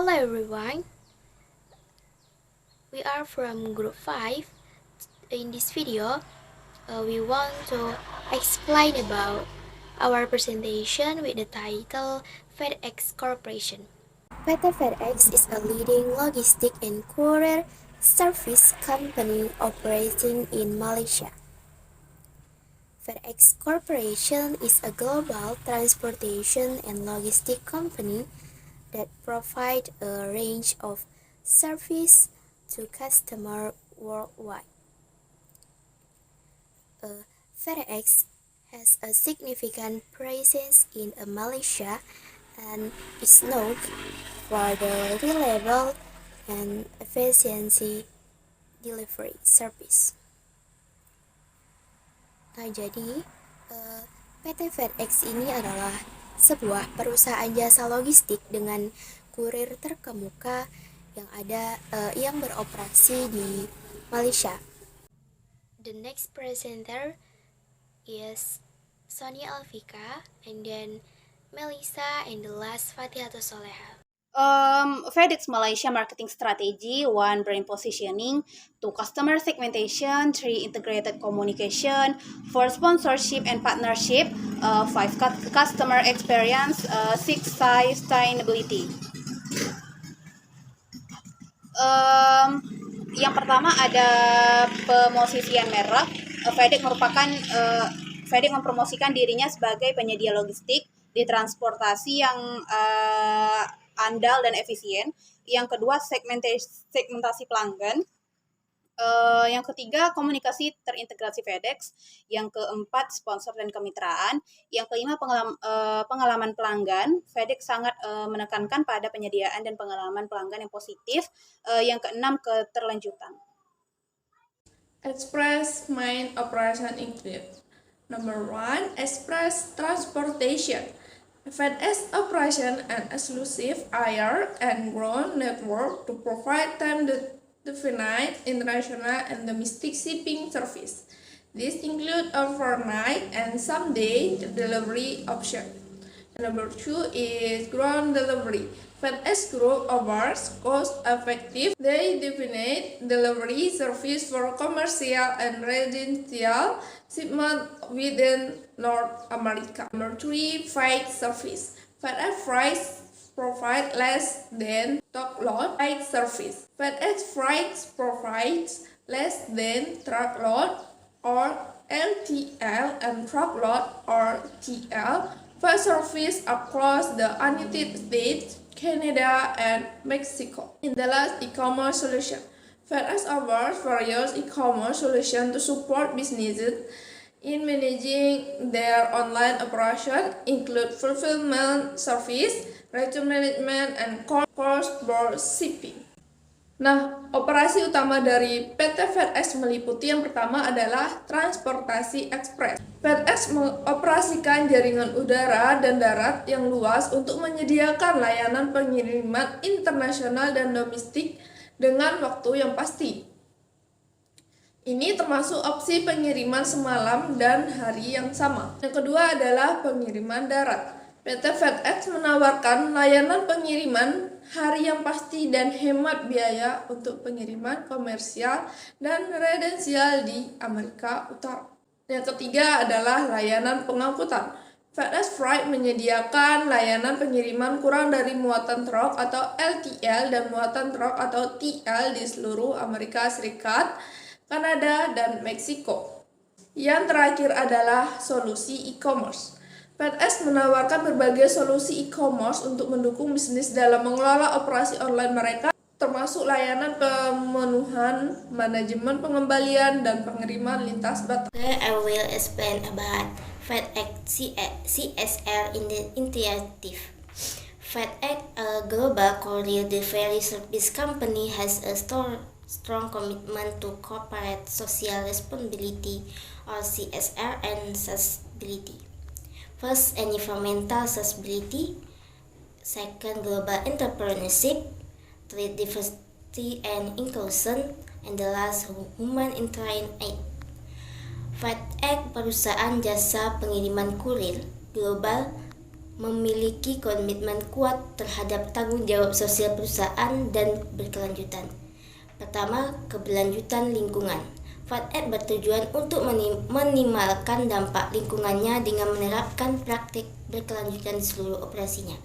Hello everyone, we are from Group 5. In this video, we want to explain about our presentation with the title FedEx Corporation. PT FedEx is a leading logistic and courier service company operating in Malaysia. FedEx Corporation is a global transportation and logistic company that provide a range of service to customers worldwide. FedEx has a significant presence in Malaysia and is known for the reliable and efficiency delivery service. Nah, jadi PT FedEx ini adalah sebuah perusahaan jasa logistik dengan kurir terkemuka yang beroperasi di Malaysia. The next presenter is Sonia Alfika, and then Melissa, and the last Fatihatus Soleha. FedEx Malaysia marketing strategy: 1. Brand positioning, 2. Customer segmentation, 3. Integrated communication, 4. Sponsorship and partnership, 5. Customer experience, 6. Sustainability. Yang pertama ada pemosisian merek. FedEx mempromosikan dirinya sebagai penyedia logistik di transportasi yang andal dan efisien. Yang kedua, segmentasi pelanggan. Yang ketiga, komunikasi terintegrasi FedEx. Yang keempat, sponsor dan kemitraan. Yang kelima, pengalaman pelanggan. FedEx sangat menekankan pada penyediaan dan pengalaman pelanggan yang positif. Yang keenam, keterlanjutan. Express main operation include: Number 1. Express transportation. FedEx operation an exclusive air and ground network to provide time-definite international and domestic shipping service. This include overnight and some-day delivery option. Number 2 is ground delivery. FedEx Group offers cost-effective day-definite delivery service for commercial and residential shipment within North America. Number 3, freight service. FedEx Freight provide less than truckload freight service. FedEx Freight provides less than truckload or LTL and truckload or TL freight service across the United States, Canada, and Mexico. In the last e-commerce solution, FedEx offers various e-commerce solutions to support businesses in managing their online operation, include fulfillment service, return management, and cross-border shipping. Nah, operasi utama dari PT FedEx meliputi yang pertama adalah transportasi ekspres. FedEx mengoperasikan jaringan udara dan darat yang luas untuk menyediakan layanan pengiriman internasional dan domestik dengan waktu yang pasti. Ini termasuk opsi pengiriman semalam dan hari yang sama. Yang kedua adalah pengiriman darat. PT FedEx menawarkan layanan pengiriman hari yang pasti dan hemat biaya untuk pengiriman komersial dan redensial di Amerika Utara. Yang ketiga adalah layanan pengangkutan. FedEx Freight menyediakan layanan pengiriman kurang dari muatan truk atau LTL dan muatan truk atau TL di seluruh Amerika Serikat, Kanada, dan Meksiko. Yang terakhir adalah solusi e-commerce. FedEx menawarkan berbagai solusi e-commerce untuk mendukung bisnis dalam mengelola operasi online mereka, termasuk layanan pemenuhan, manajemen pengembalian, dan pengiriman lintas batas. I will explain about FedEx CSR initiative. FedEx, a global courier delivery service company, has a strong commitment to corporate social responsibility, or CSR, and sustainability. First, environmental sustainability. Second, global entrepreneurship. Third, diversity and inclusion. And the last, humanitarian aid. FedEx, perusahaan jasa pengiriman kurir global, memiliki komitmen kuat terhadap tanggung jawab sosial perusahaan dan berkelanjutan. Pertama, keberlanjutan lingkungan. FATF bertujuan untuk minimalkan dampak lingkungannya dengan menerapkan praktik berkelanjutan di seluruh operasinya.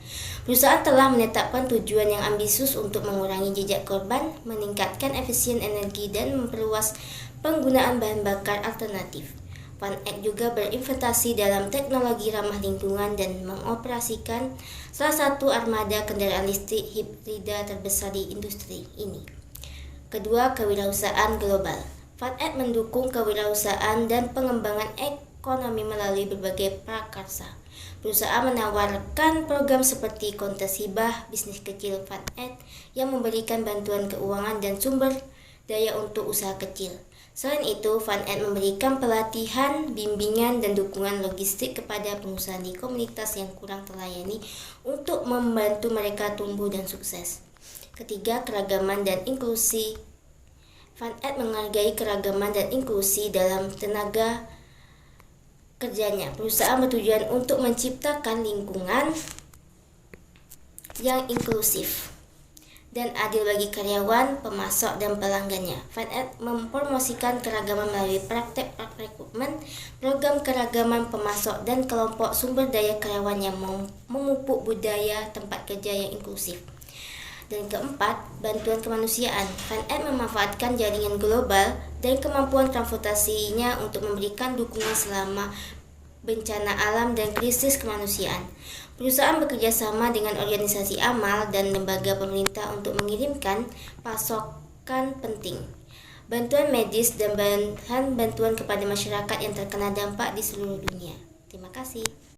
Perusahaan telah menetapkan tujuan yang ambisius untuk mengurangi jejak korban, meningkatkan efisien energi, dan memperluas penggunaan bahan bakar alternatif. FATF juga berinvestasi dalam teknologi ramah lingkungan dan mengoperasikan salah satu armada kendaraan listrik hibrida terbesar di industri ini. Kedua, kewirausahaan global. FATF mendukung kewirausahaan dan pengembangan ekonomi melalui berbagai prakarsa. Perusahaan menawarkan program seperti kontes hibah bisnis kecil FATF yang memberikan bantuan keuangan dan sumber daya untuk usaha kecil. Selain itu, FATF memberikan pelatihan, bimbingan, dan dukungan logistik kepada pengusaha di komunitas yang kurang terlayani untuk membantu mereka tumbuh dan sukses. Ketiga, keragaman dan inklusi. FATF menghargai keragaman dan inklusi dalam tenaga kerjanya. Perusahaan bertujuan untuk menciptakan lingkungan yang inklusif dan adil bagi karyawan, pemasok, dan pelanggannya. FATF mempromosikan keragaman melalui praktek rekrutmen, program keragaman pemasok, dan kelompok sumber daya karyawan yang memupuk budaya tempat kerja yang inklusif. Dan keempat, bantuan kemanusiaan. FATF memanfaatkan jaringan global dan kemampuan transportasinya untuk memberikan dukungan selama bencana alam dan krisis kemanusiaan. Perusahaan bekerja sama dengan organisasi amal dan lembaga pemerintah untuk mengirimkan pasokan penting, bantuan medis, dan bahan bantuan kepada masyarakat yang terkena dampak di seluruh dunia. Terima kasih.